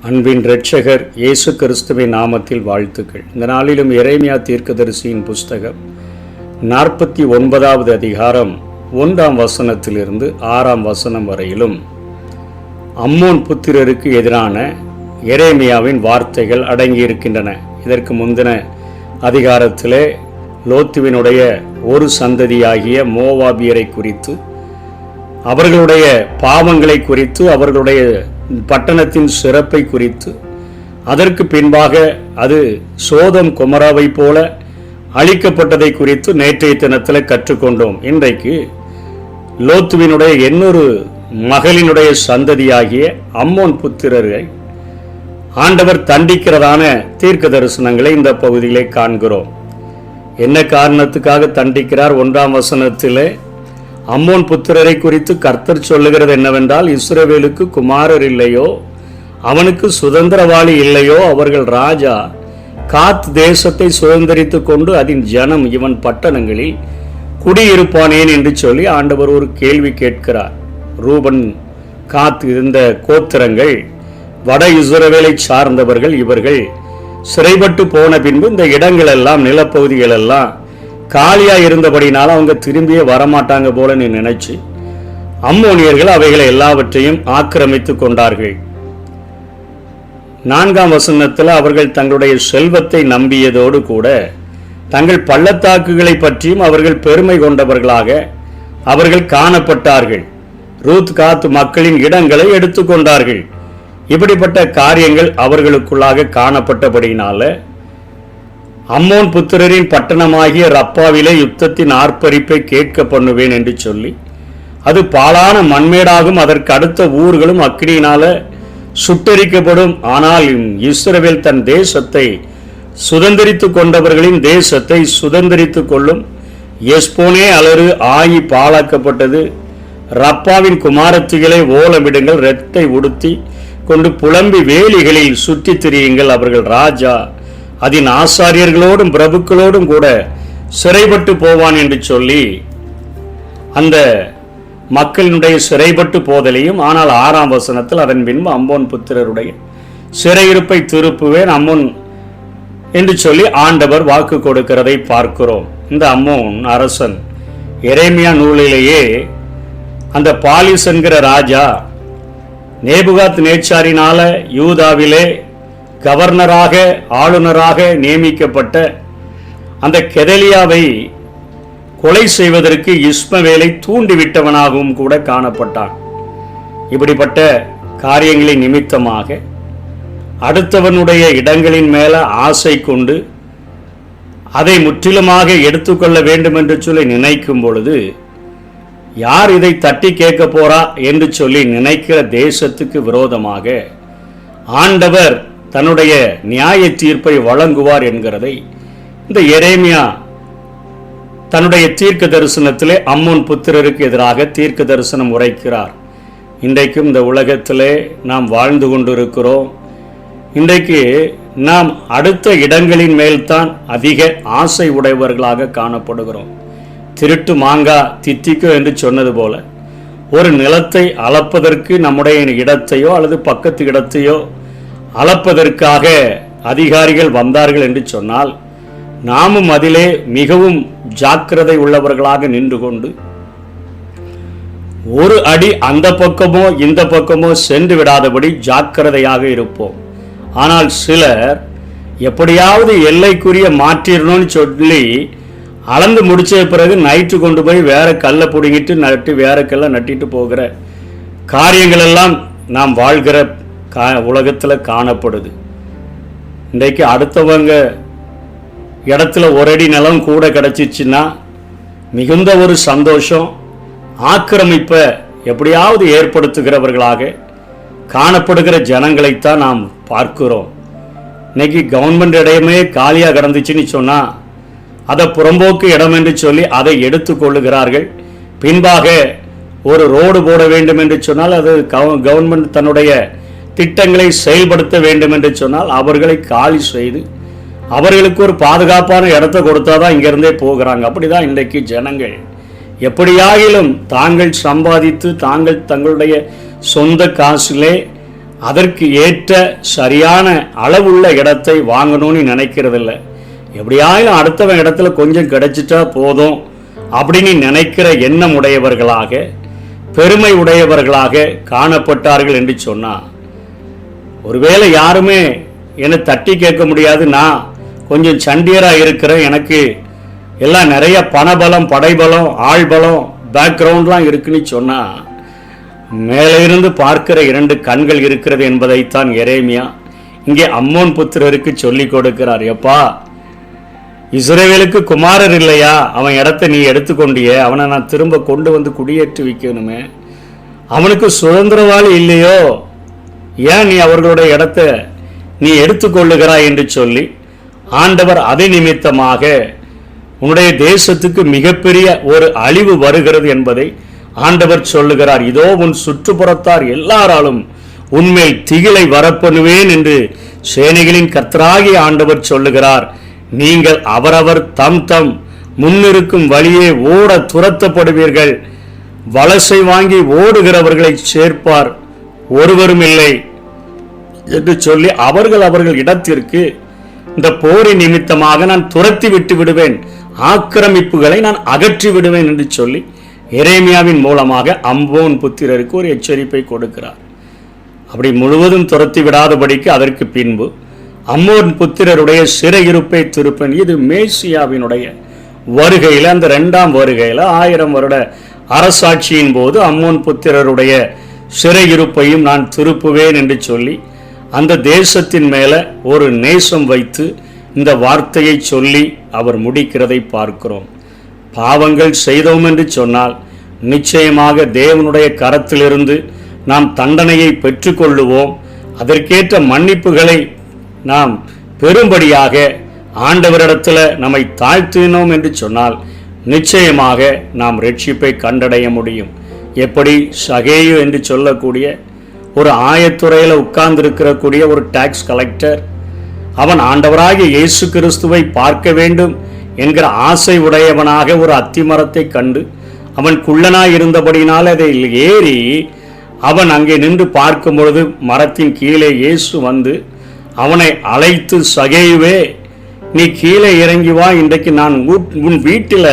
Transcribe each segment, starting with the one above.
அன்பின் இரட்சகர் இயேசு கிறிஸ்துவின் நாமத்தில் வாழ்த்துக்கள். இந்த நாளிலும் எரேமியா தீர்க்கதரிசியின் புஸ்தகம் 49வது அதிகாரம் 1ஆம் வசனத்திலிருந்து 6ஆம் வசனம் வரையிலும் அம்மோன் புத்திரருக்கு எதிரான எரேமியாவின் வார்த்தைகள் அடங்கியிருக்கின்றன. இதற்கு முந்தின அதிகாரத்திலே லோத்துவினுடைய ஒரு சந்ததியாகிய மோவாபியரை குறித்து, அவர்களுடைய பாவங்களை குறித்து, அவர்களுடைய பட்டணத்தின் சிறப்பை குறித்து, அதற்கு பின்பாக அது சோதம் கொமராவை போல அழிக்கப்பட்டதை குறித்து நேற்றைய தினத்தில் கற்றுக்கொண்டோம். இன்றைக்கு லோத்துவினுடைய இன்னொரு மகளினுடைய சந்ததியாகிய அம்மோன் புத்திரரை ஆண்டவர் தண்டிக்கிறதான தீர்க்க தரிசனங்களை இந்த பகுதியிலே காண்கிறோம். என்ன காரணத்துக்காக தண்டிக்கிறார்? 1ஆம் வசனத்திலே அம்மோன் புத்திரரை குறித்து கர்த்தர் சொல்லுகிறது என்னவென்றால், இஸ்ரவேலுக்கு குமாரர் இல்லையோ, அவனுக்கு சுதந்திரவாளி இல்லையோ, அவர்கள் ராஜா காத் தேசத்தை சுதந்திரித்து கொண்டு அதன் ஜனம் இவன் பட்டணங்களில் குடியிருப்பானேன் என்று சொல்லி ஆண்டவர் ஒரு கேள்வி கேட்கிறார். ரூபன் காத் இருந்த கோத்திரங்கள் வட இஸ்ரவேலை சார்ந்தவர்கள். இவர்கள் சிறைப்பட்டு போன பின்பு இந்த இடங்கள் எல்லாம், நிலப்பகுதிகள் எல்லாம் காலியா இருந்தபடினால அவங்க திரும்பியே வரமாட்டாங்க போல நீ நினைச்சு அம்மோனியர்கள் அவைகளை எல்லாவற்றையும் ஆக்கிரமித்து கொண்டார்கள். 4ஆம் வசனத்தில் அவர்கள் தங்களுடைய செல்வத்தை நம்பியதோடு கூட தங்கள் பள்ளத்தாக்குகளை பற்றியும் அவர்கள் பெருமை கொண்டவர்களாக அவர்கள் காணப்பட்டார்கள். ரூத் காத் மக்களின் இடங்களை எடுத்துக்கொண்டார்கள். இப்படிப்பட்ட காரியங்கள் அவர்களுக்குள்ளாக காணப்பட்டபடினால அம்மோன் புத்திரரின் பட்டணமாகிய ரப்பாவிலே யுத்தத்தின் ஆர்ப்பரிப்பை கேட்க பண்ணுவேன் என்று சொல்லி, அது பாழான மண்மேடாகும், அதற்கு அடுத்த ஊர்களும் அக்கினியினால சுட்டரிக்கப்படும். ஆனால் இஸ்ரவேல் தன் தேசத்தை சுதந்திரித்து கொண்டவர்களின் தேசத்தை சுதந்திரித்து கொள்ளும். எஸ்போனே அலறு ஆகி பாழாக்கப்பட்டது. ரப்பாவின் குமாரத்திகளை ஓலமிடுங்கள், இரட்டை உடுத்தி கொண்டு புலம்பி வேலிகளில் சுற்றி திரியுங்கள். அவர்கள் ராஜா அதன் ஆசாரியர்களோடும் பிரபுக்களோடும் கூட சிறைப்பட்டு போவான் என்று சொல்லி அந்த மக்களினுடைய சிறைப்பட்டு போதலையும், ஆனால் 6ஆம் வசனத்தில் அதன் பின்பு அம்மோன் புத்திரருடைய சிறையிருப்பை திருப்புவேன் அம்மோன் என்று சொல்லி ஆண்டவர் வாக்கு கொடுக்கிறதை பார்க்கிறோம். இந்த அம்மோன் அரசன் எரேமியா நூலிலேயே அந்த பாலிஸ் என்கிற ராஜா நேபுகாத் நேச்சாரினால யூதாவிலே கவர்னராக, ஆளுநராக நியமிக்கப்பட்ட அந்த கெதலியாவை கொலை செய்வதற்கு இஸ்மவேலை தூண்டிவிட்டவனாகவும் கூட காணப்பட்டான். இப்படிப்பட்ட காரியங்களின் நிமித்தமாக அடுத்தவனுடைய இடங்களின் மேல ஆசை கொண்டு அதை முற்றிலுமாக எடுத்துக்கொள்ள வேண்டும் என்று சொல்லி நினைக்கும் பொழுது, யார் இதை தட்டி கேட்க போறா என்று சொல்லி நினைக்கிற தேசத்துக்கு விரோதமாக ஆண்டவர் தன்னுடைய நியாய தீர்ப்பை வழங்குவார் என்கிறதை இந்த எரேமியா தன்னுடைய தீர்க்க தரிசனத்திலே அம்மோன் புத்திரருக்கு எதிராக தீர்க்க தரிசனம் உரைக்கிறார். இன்றைக்கும் இந்த உலகத்திலே நாம் வாழ்ந்து கொண்டிருக்கிறோம். இன்றைக்கு நாம் அடுத்த இடங்களின் மேல்தான் அதிக ஆசை உடையவர்களாக காணப்படுகிறோம். திருட்டு மாங்கா தித்திக்கோ என்று சொன்னது போல, ஒரு நிலத்தை அளப்பதற்கு நம்முடைய இடத்தையோ அல்லது பக்கத்து இடத்தையோ அளப்பதற்காக அதிகாரிகள் வந்தார்கள் என்று சொன்னால், நாமும் அதிலே மிகவும் ஜாக்கிரதை உள்ளவர்களாக நின்று கொண்டு ஒரு அடி அந்த பக்கமோ இந்த பக்கமோ சென்று விடாதபடி ஜாக்கிரதையாக இருப்போம். ஆனால் சிலர் எப்படியாவது எல்லைக்குரிய மாற்றிடணும்னு சொல்லி அளந்து முடிச்ச பிறகு நைட்டு கொண்டு போய் வேற கல்லை பிடுங்கிட்டு நட்டு வேற கல்லை நட்டிட்டு போகிற காரியங்கள் எல்லாம் நாம் வாழ்கிற உலகத்தில் காணப்படுது. இன்றைக்கு அடுத்தவங்க இடத்துல ஒரு அடி நிலம் கூட கிடைச்சிச்சுன்னா மிகுந்த ஒரு சந்தோஷம், ஆக்கிரமிப்பை எப்படியாவது ஏற்படுத்துகிறவர்களாக காணப்படுகிற ஜனங்களைத்தான் நாம் பார்க்கிறோம். இன்னைக்கு கவர்மெண்ட் இடமே காலியாக கிடந்துச்சுன்னு சொன்னால் அதை புறம்போக்கு இடம் என்று சொல்லி அதை எடுத்துக்கொள்ளுகிறார்கள். பின்பாக ஒரு ரோடு போட வேண்டும் என்று சொன்னால் அது கவர்மெண்ட் தன்னுடைய திட்டங்களை செயல்படுத்த வேண்டும் என்று சொன்னால் அவர்களை காலி செய்து அவர்களுக்கு ஒரு பாதுகாப்பான இடத்தை கொடுத்தாதான் இங்கிருந்தே போகிறாங்க. அப்படிதான் இன்றைக்கு ஜனங்கள் எப்படியாகிலும் தாங்கள் சம்பாதித்து தாங்கள் தங்களுடைய சொந்த காசிலே அதற்கு ஏற்ற சரியான அளவுள்ள இடத்தை வாங்கணும்னு நினைக்கிறதில்ல. எப்படியாயும் அடுத்தவன் இடத்துல கொஞ்சம் கிடைச்சிட்டா போதும் அப்படின்னு நினைக்கிற எண்ணம் உடையவர்களாக, பெருமை உடையவர்களாக காணப்பட்டார்கள் என்று சொன்னார். ஒருவேளை யாருமே என்னை தட்டி கேட்க முடியாது, நான் கொஞ்சம் சண்டியராக இருக்கிறேன், எனக்கு எல்லாம் நிறைய பணபலம், படைபலம், ஆள்பலம், பேக்ரவுண்ட்லாம் இருக்குன்னு சொன்னால் மேலே இருந்து பார்க்கிற 2 கண்கள் இருக்கிறது என்பதைத்தான் எரேமியா இங்கே அம்மோன் புத்திரருக்கு சொல்லி கொடுக்கிறார். எப்பா, இஸ்ரவேலுக்கு குமாரர் இல்லையா? அவன் இடத்தை நீ எடுத்துக்கொண்டியே, அவனை நான் திரும்ப கொண்டு வந்து குடியேற்றி வைக்கணுமே. அவனுக்கு சுதந்திரவாளி இல்லையோ, ஏன் நீ அவர்களுடைய இடத்தை நீ எடுத்துக்கொள்ளுகிறாய் என்று சொல்லி ஆண்டவர் அதை நிமித்தமாக உன்னுடைய தேசத்துக்கு மிகப்பெரிய ஒரு அழிவு வருகிறது என்பதை ஆண்டவர் சொல்லுகிறார். இதோ உன் சுற்றுப்புறத்தார் எல்லாராலும் உன்மேல் திகிலை வரப்பண்ணுவேன் என்று சேனைகளின் கர்த்தராகிய ஆண்டவர் சொல்லுகிறார். நீங்கள் அவரவர் தம் தம் முன்னிருக்கும் வழியே ஓட துரத்தப்படுவீர்கள். வலசை வாங்கி ஓடுகிறவர்களை சேர்ப்பார் ஒருவரும் இல்லை என்று சொல்லி அவர்கள் இடத்திற்கு இந்த போரின் நிமித்தமாக நான் துரத்தி விட்டு விடுவேன், ஆக்கிரமிப்புகளை நான் அகற்றி விடுவேன் என்று சொல்லி எரேமியாவின் மூலமாக அம்மோன் புத்திரருக்கு ஒரு எச்சரிப்பை கொடுக்கிறார். அப்படி முழுவதும் துரத்தி விடாதபடிக்கு அதற்கு பின்பு அம்மோன் புத்திரருடைய சிறையிருப்பை திருப்பன். இது மேசியாவினுடைய வருகையில், அந்த 2ஆம் வருகையில் 1000 வருட அரசாட்சியின் போது அம்மோன் புத்திரருடைய சிறையிருப்பையும் நான் திருப்புவேன் என்று சொல்லி அந்த தேசத்தின் மேலே ஒரு நேசம் வைத்து இந்த வார்த்தையை சொல்லி அவர் முடிக்கிறதை பார்க்கிறோம். பாவங்கள் செய்தோம் என்று சொன்னால் நிச்சயமாக தேவனுடைய கரத்திலிருந்து நாம் தண்டனையை பெற்றுக்கொள்ளுவோம். அதற்கேற்ற மன்னிப்புகளை நாம் பெரும்படியாக ஆண்டவரிடத்தில் நம்மை தாழ்த்தினோம் என்று சொன்னால் நிச்சயமாக நாம் ரட்சிப்பை கண்டடைய முடியும். எப்படி சகேயு என்று சொல்லக்கூடிய ஒரு ஆயத்துறையில் உட்கார்ந்திருக்கக்கூடிய ஒரு டாக்ஸ் கலெக்டர், அவன் ஆண்டவராகிய இயேசு கிறிஸ்துவை பார்க்க வேண்டும் என்கிற ஆசை உடையவனாக ஒரு அத்திமரத்தை கண்டு அவன் குள்ளனாய் இருந்தபடினால் அதை ஏறி அவன் அங்கே நின்று பார்க்கும் பொழுது மரத்தின் கீழே இயேசு வந்து அவனை அழைத்து, சகேயுவே, நீ கீழே இறங்கி வா, இன்றைக்கு நான் உன் வீட்டில்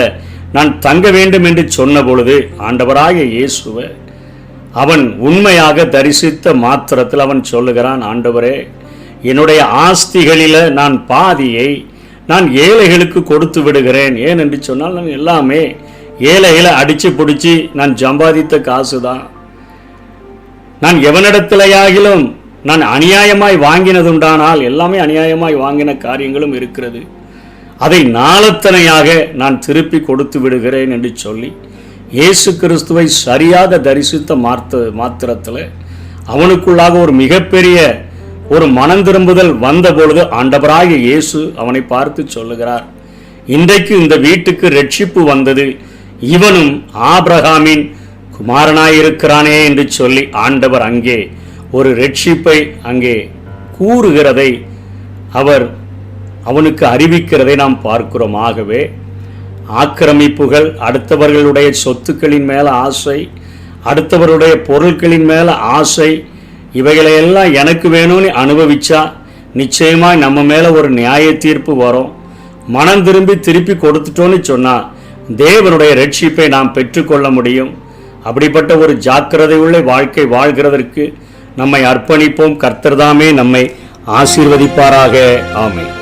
நான் தங்க வேண்டும் என்று சொன்ன பொழுது ஆண்டவராகிய இயேசுவை அவன் உண்மையாக தரிசித்த மாத்திரத்தில் அவன் சொல்லுகிறான், ஆண்டவரே, என்னுடைய ஆஸ்திகளில் நான் பாதியை நான் ஏழைகளுக்கு கொடுத்து விடுகிறேன். ஏன் என்று சொன்னால் நான் எல்லாமே ஏழைகளை அடித்து பிடிச்சி நான் சம்பாதித்த காசு தான். நான் எவனிடத்திலேயாகிலும் நான் அநியாயமாய் வாங்கினதுண்டானால் எல்லாமே அநியாயமாய் வாங்கின காரியங்களும் இருக்கிறது, அதை நாளத்தனையாக நான் திருப்பி கொடுத்து விடுகிறேன் என்று சொல்லி இயேசு கிறிஸ்துவை சரியாக தரிசித்த மாத்திரத்தில் அவனுக்குள்ளாக ஒரு மிகப்பெரிய ஒரு மனம் திரும்புதல் வந்த பொழுது ஆண்டவராகிய இயேசு அவனை பார்த்து சொல்லுகிறார், இன்றைக்கு இந்த வீட்டுக்கு ரட்சிப்பு வந்தது, இவனும் ஆபிரகாமின் குமாரனாயிருக்கிறானே என்று சொல்லி ஆண்டவர் அங்கே ஒரு ரட்சிப்பை அங்கே கூறுகிறதை அவர் அவனுக்கு அறிவிக்கிறதை நாம் பார்க்கிறோம். ஆகவே ஆக்கிரமிப்புகள், அடுத்தவர்களுடைய சொத்துக்களின் மேல ஆசை, அடுத்தவருடைய பொருட்களின் மேல ஆசை, இவைகளையெல்லாம் எனக்கு வேணும்னு அனுபவிச்சா நிச்சயமாக நம்ம மேல ஒரு நியாய தீர்ப்பு வரும். மனம் திருப்பி கொடுத்துட்டோன்னு சொன்னா தேவனுடைய ரட்சிப்பை நாம் பெற்றுக்கொள்ள முடியும். அப்படிப்பட்ட ஒரு ஜாக்கிரதை உள்ள வாழ்க்கை வாழ்கிறதற்கு நம்மை அர்ப்பணிப்போம். கர்த்தர்தாமே நம்மை ஆசீர்வதிப்பாராக. ஆமென்.